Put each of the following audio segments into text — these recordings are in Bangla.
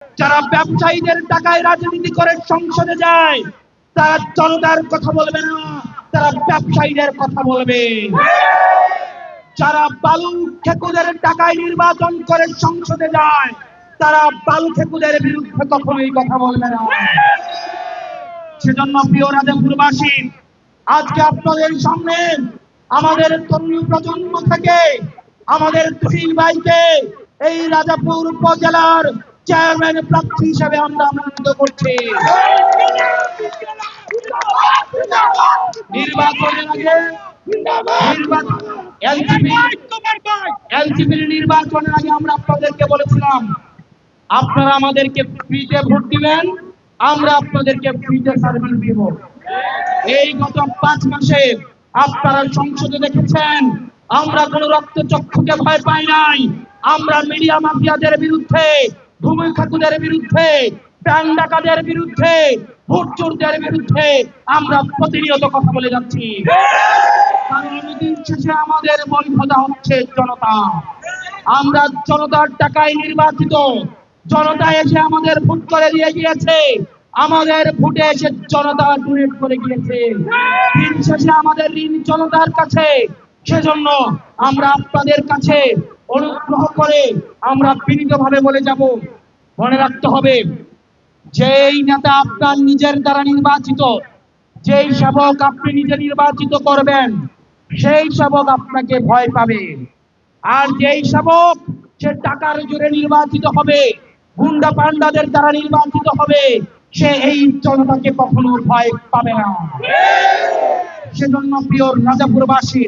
যারা ব্যবসায়ীদের টাকায় রাজনীতি করে সংসদে যায় তারা জনতার কথা বলবে না, তারা ব্যবসায়ীদের কথা বলবে। যারা বালু খেকুদের টাকায় নির্বাচন করে সংসদে যায় তারা বালু খেকুদের বিরুদ্ধে কখনোই কথা বলবে না। সেজন্য প্রিয় রাজাপুরবাসী, আজকে আপনাদের সামনে আমাদের তরুণ প্রজন্ম থেকে আমাদের তুহিন ভাইকে এই রাজাপুর উপজেলার চেয়ারম্যান প্রার্থী হিসেবে আমরা আমন্ত্রিত করছি। নির্বাচনের আগে এলজিপির নির্বাচনের আগে আমরা আপনাদেরকে বলেছিলাম আপনারা আমাদেরকে ফ্রিতে ভোট দিবেন, আমরা আপনাদেরকে ফ্রিতে সার্ভিস দিব। এই গত 5 মাসে আপনারা সংসদে দেখেছেন আমরা কোন রক্তচক্ষুকে ভয় পাই নাই। আমরা মিডিয়া মাফিয়াদের বিরুদ্ধে, ভূমি খাতুদের বিরুদ্ধে, ব্যাংক ডাকাতদের বিরুদ্ধে, ভোট চোরদের বিরুদ্ধে আমরা প্রতিনিয়ত কথা বলে যাচ্ছি। কারণ দিন শেষে আমাদের বৈধতা হচ্ছে জনতা। আমরা জনতার টাকায় নির্বাচিত, জনতা এসে আমাদের ভোট করে দিয়ে গিয়েছে, আমাদের ভোটে এসে জনতা ডোনেট করে গিয়েছে। দিন শেষে আমাদের ঋণ জনতার কাছে। সেজন্য আমরা আপনাদের কাছে অনুগ্রহ করে আমরা বিনীতভাবে বলে যাব, মনে রাখতে হবে যেই নেতা আপনার নিজের দ্বারা নির্বাচিত, যেই সেবক আপনি নিজে নির্বাচিত করবেন, সেই সেবক আপনাকে ভয় পাবে। আর যেই সেবক সে টাকার জোরে নির্বাচিত হবে, গুন্ডা পান্ডাদের দ্বারা নির্বাচিত হবে, সে এই জনতাকে কখনো ভয় পাবে না। সেজন্য প্রিয় রাজাপুরবাসী,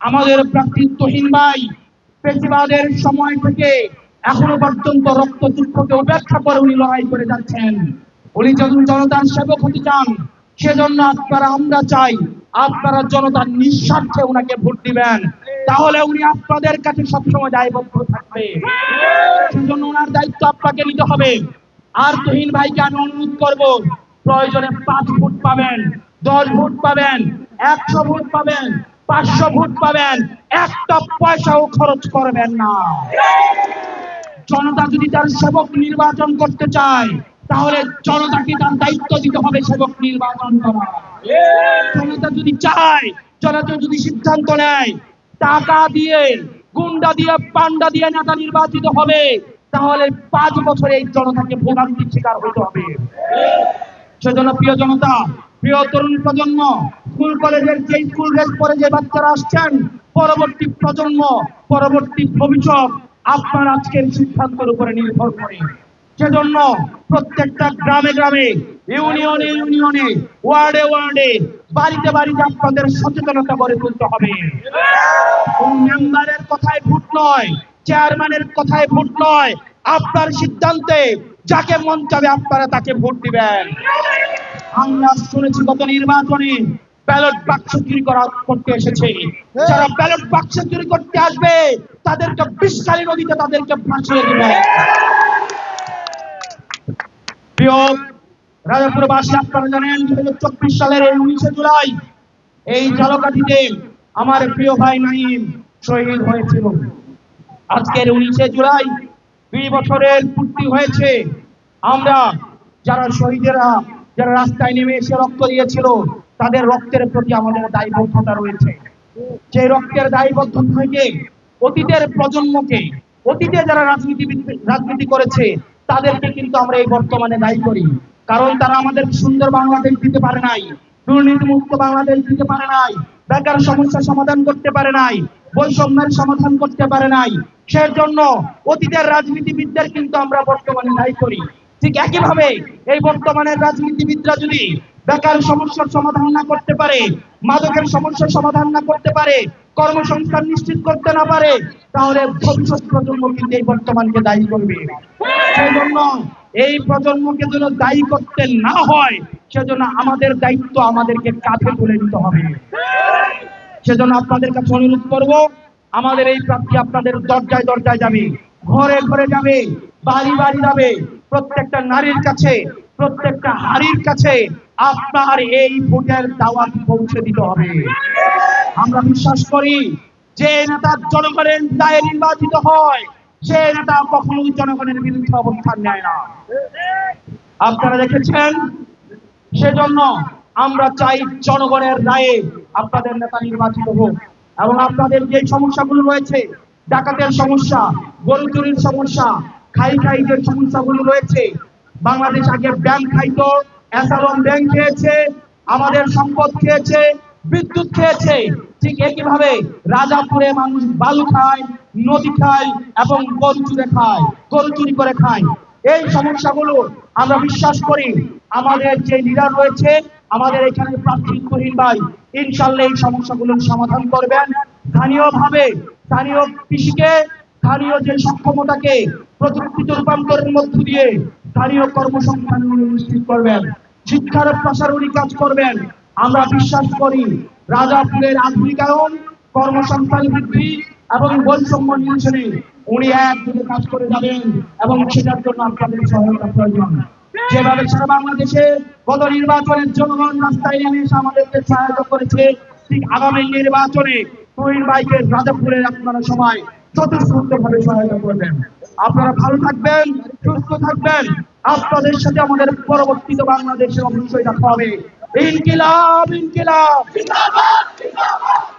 আমাদের প্রার্থী তুহিন ভাই ফেসিবাদের সময় থেকে এখনো পর্যন্ত রক্তচক্ষুকে উপেক্ষা করে উনি লড়াই করে যাচ্ছেন। উনি যখন জনতার সেবক হতে চান, সেজন্য আমরা চাই আপনারা জনতার নিঃস্বার্থে উনাকে ভোট দিবেন, তাহলে উনি আপনাদের কাছে সবসময় দায়বদ্ধ থাকবে। সেজন্য ওনার দায়িত্ব আপনাকে নিতে হবে। আর তুহিন ভাইকে আমি অনুরোধ করব, প্রয়োজনে 5 ভোট পাবেন, 10 ভোট পাবেন, 100 ভোট পাবেন, 500 ভোট পাবেন, একটা পয়সাও খরচ করবেন না। জনতা যদি তার সেবক নির্বাচন করতে চায় তাহলে জনতাকে তার দায়িত্ব দিতে হবে সেবক নির্বাচন করা। জনতা যদি চায়, জনতা যদি সিদ্ধান্ত নেয় টাকা দিয়ে, গুন্ডা দিয়ে, পান্ডা দিয়ে নেতা নির্বাচিত হবে, তাহলে 5 বছরে এই জনতাকে ভোগান্তির শিকার হতে হবে। সেজন্য প্রিয় জনতা, প্রিয় তরুণ প্রজন্ম, স্কুল কলেজের যে স্কুল ড্রেস পরে যে বাচ্চারা আসছেন, পরবর্তী প্রজন্ম, পরবর্তী ভবিষ্যৎ আপনার আজকের সিদ্ধান্তের উপরে নির্ভর করে। সেজন্য প্রত্যেকটা গ্রামে গ্রামে, ইউনিয়নে ইউনিয়নে, ওয়ার্ডে ওয়ার্ডে, বাড়িতে বাড়িতে আপনাদের সচেতনতা গড়ে তুলতে হবে। মেম্বারের কথায় ভোট নয়, চেয়ারম্যানের কথায় ভোট নয়, আপনার সিদ্ধান্তে যাকে মন চাবে আপনারা তাকে ভোট দিবেন। আমরা শুনেছি গত নির্বাচনে ব্যালট বাক্স চুরি করতে এসেছে। যারা ব্যালট বাক্স চুরি করতে আসবে তাদেরকে বিষকারী নদীতে তাদেরকে ভাসিয়ে দিবে। প্রিয় রাজাপুরবাসী, আপনারা জানেন 2024 সালের 19 জুলাই এই ঝালকাঠিতে আমার প্রিয় ভাই নাঈম শহীদ হয়েছিল। আজকের 19 জুলাই 2 বছরের পূর্তি হয়েছে। আমরা যারা শহীদেরা, যারা রাস্তায় নেমে এসে রক্ত দিয়েছিল, তাদের রক্তের প্রতি আমাদের দায়বদ্ধতা রয়েছে। সেই রক্তের দায়বদ্ধতা থেকে অতীতের প্রজন্মকে, অতীতে যারা রাজনীতি করেছে তাদেরকে কিন্তু আমরা এই বর্তমানে দায়ী করি। কারণ তারা আমাদের সুন্দর বাংলাদেশ দিতে পারে নাই, দুর্নীতিমুক্ত বাংলাদেশ দিতে পারে নাই, বেকার সমস্যার সমাধান করতে পারে নাই, বৈষম্যের সমাধান করতে পারে নাই। সেজন্য অতীতের রাজনীতিবিদদের কিন্তু আমরা বর্তমানে দায়ী করি। ঠিক একইভাবে এই বর্তমানের রাজনীতিবিদরা যদি বেকার সমস্যার সমাধান না করতে পারে, মাদকের সমস্যার সমাধান না করতে পারে, কর্মসংস্থান নিশ্চিত করতে না পারে, তাহলে ভবিষ্যৎ প্রজন্ম কিন্তু এই বর্তমানকে দায়ী করবে। সেজন্য এই প্রজন্মকে যেন দায়ী করতে না হয়, সেজন্য আমাদের দায়িত্ব আমাদেরকে কাঁধে তুলে নিতে হবে। সেজন্য আপনাদের কাছে অনুরোধ করব, আমাদের এই প্রার্থী আপনাদের দরজায় দরজায় যাবে, ঘরে ঘরে যাবে, বাড়ি বাড়ি যাবে, প্রত্যেকটা নারীর কাছে, প্রত্যেকটা হাড়ির কাছে আপনার এই ভোটের দাওয়াত পৌঁছে দিতে হবে। আমরা বিশ্বাস করি যে নেতা জনগণের দায়ে নির্বাচিত হয় সে নেতা কখনোই জনগণের বিরুদ্ধে অবস্থান নেয় না। আপনারা দেখেছেন, সেজন্য আমরা চাই জনগণের রায়ে আপনাদের নেতা নির্বাচিত হোক এবং আপনাদের যে সমস্যাগুলো রয়েছে, ডাকাতের সমস্যা, গরু চুরির সমস্যা, খাই যে সমস্যাগুলো রয়েছে, বাংলাদেশ আগে ব্যাংক খাইতো, অ্যাসালন ব্যাংক খেয়েছে, আমাদের সম্পদ খেয়েছে, বিদ্যুৎ খেয়েছে, ঠিক একইভাবে রাজাপুরে মানুষ বালু খায়, নদী খায় এবং গরু চুরি করে খায়। এই সমস্যাগুলো আমরা বিশ্বাস করি আমাদের যে লিডার রয়েছে, আমাদের এখানে প্রার্থী তুহিন ভাই ইনশাল্লাহ এই সমস্যাগুলোর সমাধান করবেন। স্থানীয় কৃষিকে, স্থানীয় যে সক্ষমতাকে প্রযুক্তিতে রূপান্তরের মধ্য দিয়ে স্থানীয় কর্মসংস্থান নিশ্চিত করবেন, শিক্ষার প্রসারণী কাজ করবেন। আমরা বিশ্বাস করি রাজাপুরের আধুনিকায়ন, কর্মসংস্থান বৃদ্ধি এবং বৈষম্য নিরসনে উনি একদিকে কাজ করে যাবেন এবং সেটার জন্য আপনাদের সহায়তা প্রয়োজন। যেভাবে সারা বাংলাদেশে গত নির্বাচনের জনগণ রাস্তায় নেমে এসে আমাদেরকে সহায়তা করেছে, ঠিক আগামী নির্বাচনে তুহিন ভাইকে রাজাপুরের আপনারা সবাই স্বতঃস্ফূর্তভাবে সহায়তা করবেন। আপনারা ভালো থাকবেন, সুস্থ থাকবেন। আপনাদের সাথে আমাদের পরবর্তীতে বাংলাদেশে অবশ্যই দেখা হবে। ইনকিলাব ইনকিলাব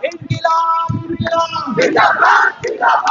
ইনকিলাব ইনকিলাব।